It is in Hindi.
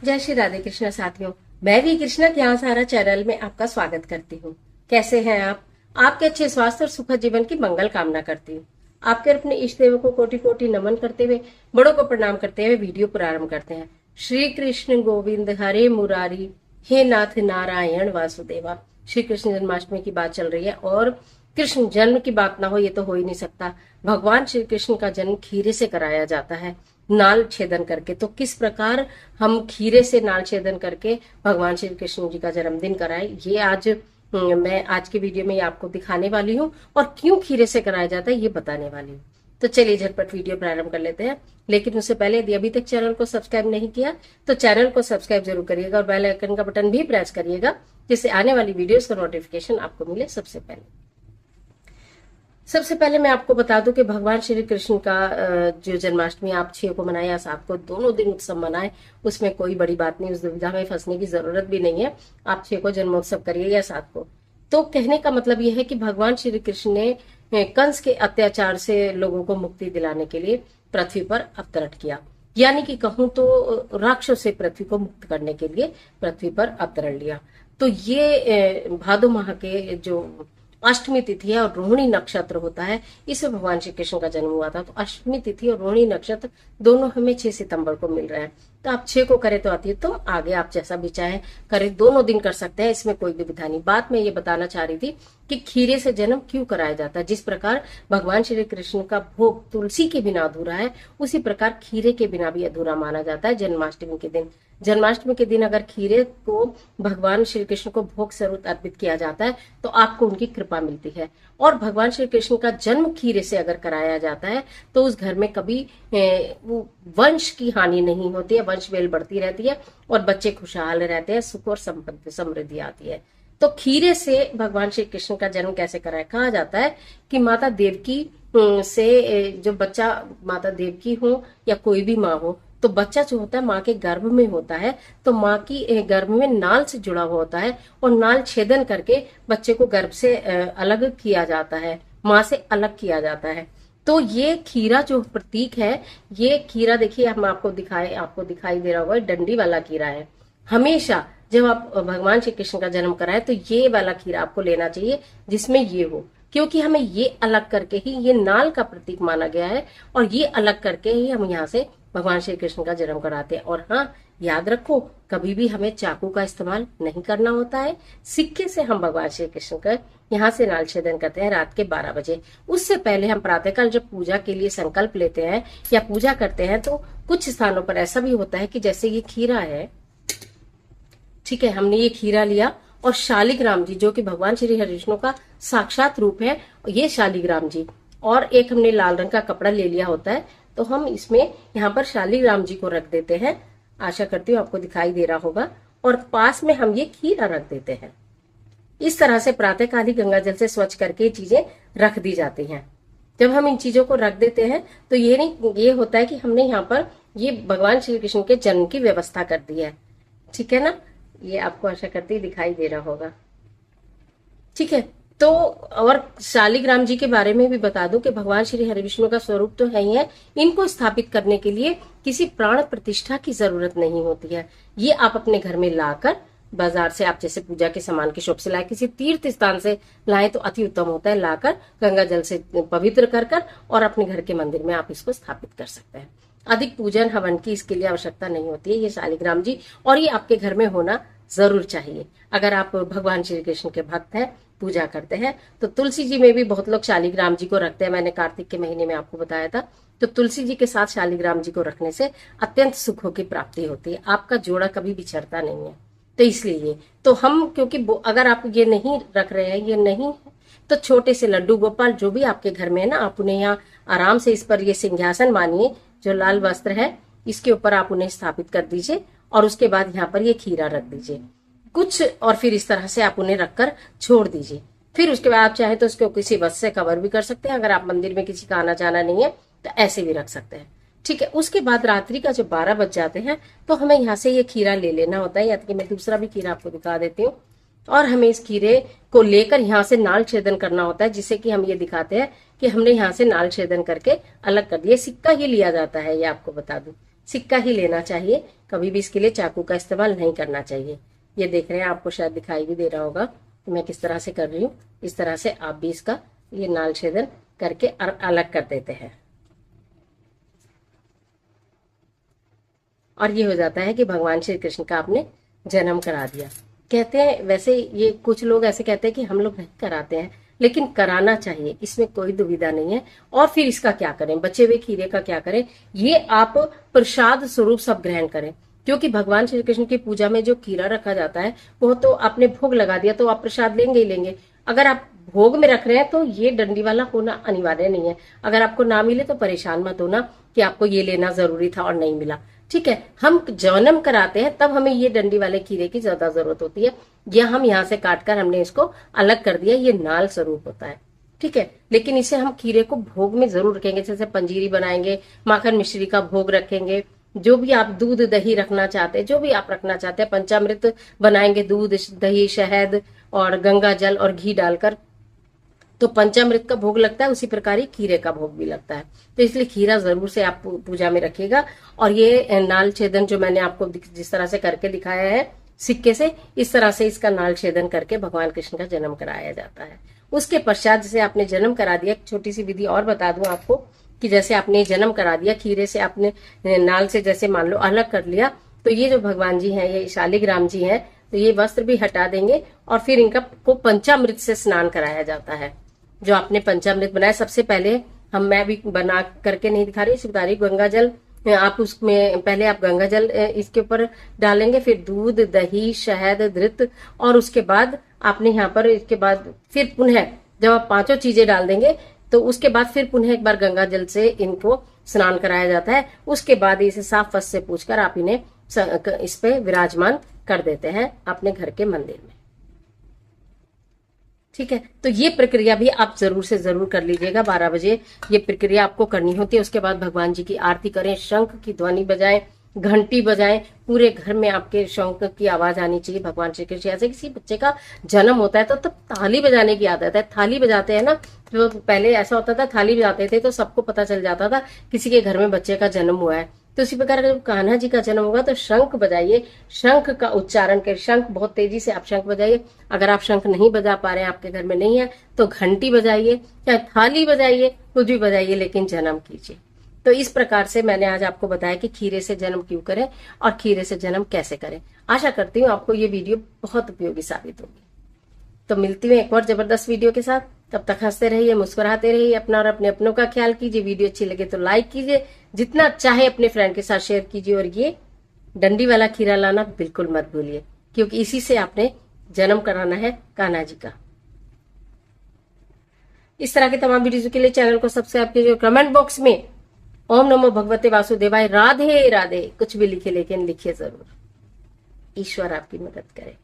जय श्री राधे कृष्णा साथियों। मैं भी कृष्णा ज्ञान सारा चैनल में आपका स्वागत करती हूँ। कैसे हैं आप? आपके अच्छे स्वास्थ्य और सुखद जीवन की मंगल कामना करती हूँ। आपके अपने इष्ट देवों को कोटि कोटि नमन करते हुए, बड़ों को प्रणाम करते हुए वीडियो प्रारंभ करते हैं। श्री कृष्ण गोविंद हरे मुरारी, हे नाथ नारायण वासुदेवा। श्री कृष्ण जन्माष्टमी की बात चल रही है और कृष्ण जन्म की बात ना हो ये तो हो ही नहीं सकता। भगवान श्री कृष्ण का जन्म खीरे से कराया जाता है, नाल छेदन करके। तो किस प्रकार हम खीरे से नाल छेदन करके भगवान श्री कृष्ण जी का जन्मदिन कराए, ये आज मैं आज के वीडियो में आपको दिखाने वाली हूँ और क्यों खीरे से कराया जाता है ये बताने वाली हूँ। तो चलिए झटपट वीडियो प्रारंभ कर लेते हैं। लेकिन उससे पहले यदि अभी तक चैनल को सब्सक्राइब नहीं किया तो चैनल को सब्सक्राइब जरूर करिएगा और बेल आइकन का बटन भी प्रेस करिएगा, जिससे आने वाली वीडियोस का नोटिफिकेशन आपको मिले सबसे पहले। सबसे पहले मैं आपको बता दूं कि भगवान श्री कृष्ण का जो जन्माष्टमी आप 6 को मनाए या 7 को, दोनों दिन उत्सव मनाए, उसमें कोई बड़ी बात नहीं, उस दुविधा में फंसने की जरूरत भी नहीं है। आप 6 को जन्मोत्सव करिए या 7 को। तो कहने का मतलब यह है कि भगवान श्री कृष्ण ने कंस के अत्याचार से लोगों को मुक्ति दिलाने के लिए पृथ्वी पर अवतरण किया, यानी कि कहूं तो राक्षसों से पृथ्वी को मुक्त करने के लिए पृथ्वी पर अवतरण लिया। तो ये भादो माह के जो अष्टमी तिथि है और रोहिणी नक्षत्र होता है, इसमें भगवान श्री कृष्ण का जन्म हुआ था। तो अष्टमी तिथि और रोहिणी नक्षत्र दोनों हमें 6 सितंबर को मिल रहे हैं। तो आप 6 को करें तो आती है, तो आगे आप जैसा भी चाहे करें, दोनों दिन कर सकते हैं, इसमें कोई दुविधा नहीं। बात मैं ये बताना चाह रही थी कि खीरे से जन्म क्यों कराया जाता है। जिस प्रकार भगवान श्री कृष्ण का भोग तुलसी के बिना अधूरा है, उसी प्रकार खीरे के बिना भी अधूरा माना जाता है जन्माष्टमी के दिन। जन्माष्टमी के दिन अगर खीरे को भगवान श्री कृष्ण को भोग स्वरूप अर्पित किया जाता है तो आपको उनकी कृपा मिलती है। और भगवान श्री कृष्ण का जन्म खीरे से अगर कराया जाता है तो उस घर में कभी वंश की हानि नहीं होती है, वंश वेल बढ़ती रहती है और बच्चे खुशहाल रहते हैं, सुख और समृद्धि आती है। तो खीरे से भगवान श्री कृष्ण का जन्म कैसे कराया? कहा जाता है कि माता देवकी से जो बच्चा, माता देवकी हो या कोई भी माँ हो, तो बच्चा जो होता है माँ के गर्भ में होता है, तो माँ की गर्भ में नाल से जुड़ा हुआ होता है और नाल छेदन करके बच्चे को गर्भ से अलग किया जाता है, माँ से अलग किया जाता है। तो ये खीरा जो प्रतीक है, ये खीरा देखिए हम आपको दिखाई दे रहा होगा, डंडी वाला खीरा है। हमेशा जब आप भगवान श्री कृष्ण का जन्म कराए तो ये वाला खीरा आपको लेना चाहिए जिसमें ये हो, क्योंकि हमें ये अलग करके ही, ये नाल का प्रतीक माना गया है और ये अलग करके ही हम यहाँ से भगवान श्री कृष्ण का जन्म कराते हैं। और हाँ, याद रखो, कभी भी हमें चाकू का इस्तेमाल नहीं करना होता है। सिक्के से हम भगवान श्री कृष्ण का यहाँ से नाल छेदन करते हैं रात के 12 बजे। उससे पहले हम प्रातःकाल जब पूजा के लिए संकल्प लेते हैं या पूजा करते हैं तो कुछ स्थानों पर ऐसा भी होता है कि जैसे ये खीरा है, ठीक है, हमने ये खीरा लिया और शालिग्राम जी जो कि भगवान श्री हरिविष्णु का साक्षात रूप है, ये शालिग्राम जी, और एक हमने लाल रंग का कपड़ा ले लिया होता है, तो हम इसमें यहाँ पर शालिग्राम जी को रख देते हैं। आशा करती हूँ आपको दिखाई दे रहा होगा। और पास में हम ये खीरा रख देते हैं। इस तरह से प्रातःकाल ही गंगा जल से स्वच्छ करके ये चीजें रख दी जाती हैं। जब हम इन चीजों को रख देते हैं तो ये होता है कि हमने यहाँ पर ये भगवान श्री कृष्ण के जन्म की व्यवस्था कर दी है। ठीक है ना, ये आपको आशा करती दिखाई दे रहा होगा। ठीक है, तो और शालिग्राम जी के बारे में भी बता दूं कि भगवान श्री हरिविष्णु का स्वरूप तो है ही है, इनको स्थापित करने के लिए किसी प्राण प्रतिष्ठा की जरूरत नहीं होती है। ये आप अपने घर में लाकर, बाजार से आप जैसे पूजा के सामान की शॉप से लाए, किसी तीर्थ स्थान से लाए तो अति उत्तम होता है। लाकर गंगा जल से पवित्र कर और अपने घर के मंदिर में आप इसको स्थापित कर सकते हैं। अधिक पूजन हवन की इसके लिए आवश्यकता नहीं होती है। ये शालिग्राम जी, और ये आपके घर में होना जरूर चाहिए। अगर आप भगवान श्री कृष्ण के भक्त हैं, पूजा करते हैं, तो तुलसी जी में भी बहुत लोग शालिग्राम जी को रखते हैं। मैंने कार्तिक के महीने में आपको बताया था। तो तुलसी जी के साथ शालिग्राम जी को रखने से अत्यंत सुखों की प्राप्ति होती है, आपका जोड़ा कभी बिछड़ता नहीं है। तो इसलिए तो हम, क्योंकि अगर आप ये नहीं रख रहे हैं, ये नहीं है, तो छोटे से लड्डू गोपाल जो भी आपके घर में है ना, आप उन्हें यहाँ आराम से इस पर ये सिंहासन मानिए, जो लाल वस्त्र है इसके ऊपर आप उन्हें स्थापित कर दीजिए और उसके बाद यहाँ पर ये खीरा रख दीजिए कुछ, और फिर इस तरह से आप उन्हें रखकर छोड़ दीजिए। फिर उसके बाद आप चाहे तो उसको किसी वस्त्र से कवर भी कर सकते हैं। अगर आप मंदिर में किसी का आना जाना नहीं है तो ऐसे भी रख सकते हैं। ठीक है, उसके बाद रात्रि का जो 12 बज जाते हैं तो हमें यहाँ से ये खीरा ले लेना होता है, या कि मैं दूसरा भी खीरा आपको दिखा देती हूँ। और हमें इस खीरे को लेकर यहाँ से नाल छेदन करना होता है, जिससे कि हम ये दिखाते हैं कि हमने यहाँ से नाल छेदन करके अलग कर दिया। सिक्का ही लिया जाता है, ये आपको बता दूं, सिक्का ही लेना चाहिए। कभी भी इसके लिए चाकू का इस्तेमाल नहीं करना चाहिए। ये देख रहे हैं, आपको शायद दिखाई भी दे रहा होगा कि मैं किस तरह से कर रही हूँ। इस तरह से आप भी इसका ये नाल छेदन करके अलग कर देते हैं और ये हो जाता है कि भगवान श्री कृष्ण का आपने जन्म करा दिया। कहते हैं, वैसे ये कुछ लोग ऐसे कहते हैं कि हम लोग नहीं कराते हैं, लेकिन कराना चाहिए, इसमें कोई दुविधा नहीं है। और फिर इसका क्या करें, बचे हुए खीरे का क्या करें, ये आप प्रसाद स्वरूप सब ग्रहण करें। क्योंकि भगवान श्री कृष्ण की पूजा में जो खीरा रखा जाता है वो तो आपने भोग लगा दिया तो आप प्रसाद लेंगे ही लेंगे। अगर आप भोग में रख रहे हैं तो ये डंडी वाला होना अनिवार्य नहीं है। अगर आपको ना मिले तो परेशान मत होना कि आपको ये लेना जरूरी था और नहीं मिला। ठीक है, हम जन्म कराते हैं तब हमें ये डंडी वाले खीरे की ज्यादा जरूरत होती है। या हम यहाँ से काटकर हमने इसको अलग कर दिया, ये नाल स्वरूप होता है। ठीक है, लेकिन इसे हम खीरे को भोग में जरूर रखेंगे, जैसे पंजीरी बनाएंगे, माखन मिश्री का भोग रखेंगे, जो भी आप दूध दही रखना चाहते हैं, जो भी आप रखना चाहते हैं, पंचामृत बनाएंगे, दूध दही शहद और गंगा जल और घी डालकर, तो पंचामृत का भोग लगता है, उसी प्रकार ही खीरे का भोग भी लगता है। तो इसलिए खीरा जरूर से आप पूजा में रखिएगा। और ये नाल छेदन जो मैंने आपको जिस तरह से करके दिखाया है सिक्के से, इस तरह से इसका नाल छेदन करके भगवान कृष्ण का जन्म कराया जाता है। उसके पश्चात जैसे आपने जन्म करा दिया, एक छोटी सी विधि और बता दूं आपको कि जैसे आपने जन्म करा दिया, खीरे से आपने नाल से जैसे मान लो अलग कर लिया, तो ये जो भगवान जी हैं, ये शालिग्राम जी हैं, तो ये वस्त्र भी हटा देंगे और फिर इनका को पंचामृत से स्नान कराया जाता है। जो आपने पंचामृत बनाया, सबसे पहले मैं भी बना करके नहीं दिखा रही, बता रही, गंगा जल आप उसमें पहले आप गंगा जल इसके ऊपर डालेंगे, फिर दूध दही शहद धृत, और उसके बाद आपने यहाँ पर इसके बाद फिर पुनः जब आप पांचों चीजें डाल देंगे तो उसके बाद फिर पुनः एक बार गंगा जल से इनको स्नान कराया जाता है। उसके बाद इसे साफ वस्त्र से पूछकर आप इन्हें इस पे विराजमान कर देते हैं अपने घर के मंदिर में। ठीक है, तो ये प्रक्रिया भी आप जरूर से जरूर कर लीजिएगा। 12 बजे ये प्रक्रिया आपको करनी होती है। उसके बाद भगवान जी की आरती करें, शंख की ध्वनि बजाएं, घंटी बजाएं, पूरे घर में आपके शंख की आवाज आनी चाहिए। भगवान श्री कृष्ण, ऐसे किसी बच्चे का जन्म होता है तो तब थाली बजाने की आदत है, थाली बजाते हैं ना। तो पहले ऐसा होता था, थाली बजाते थे तो सबको पता चल जाता था किसी के घर में बच्चे का जन्म हुआ है। तो उसी प्रकार जब कान्हा जी का जन्म होगा तो शंख बजाइए, शंख का उच्चारण करें, शंख बहुत तेजी से आप शंख बजाइए। अगर आप शंख नहीं बजा पा रहे हैं, आपके घर में नहीं है, तो घंटी बजाइए, चाहे थाली बजाइए, कुछ भी बजाइए, लेकिन जन्म कीजिए। तो इस प्रकार से मैंने आज आपको बताया कि खीरे से जन्म क्यों करें और खीरे से जन्म कैसे करें। आशा करती हूँ आपको ये वीडियो बहुत उपयोगी साबित होगी। तो मिलती हूँ एक और जबरदस्त वीडियो के साथ। तब तक हंसते रहिए, मुस्कुराते रहिए, अपना और अपने अपनों का ख्याल कीजिए। वीडियो अच्छी लगे तो लाइक कीजिए, जितना चाहे अपने फ्रेंड के साथ शेयर कीजिए। और ये डंडी वाला खीरा लाना बिल्कुल मत भूलिए, क्योंकि इसी से आपने जन्म कराना है कान्हा जी का। इस तरह के तमाम वीडियो के लिए चैनल को सब्सक्राइब कीजिए। कमेंट बॉक्स में ओम नमो भगवते वासुदेवाय, राधे राधे कुछ भी लिखे, लेकिन लिखिए जरूर। ईश्वर आपकी मदद करे।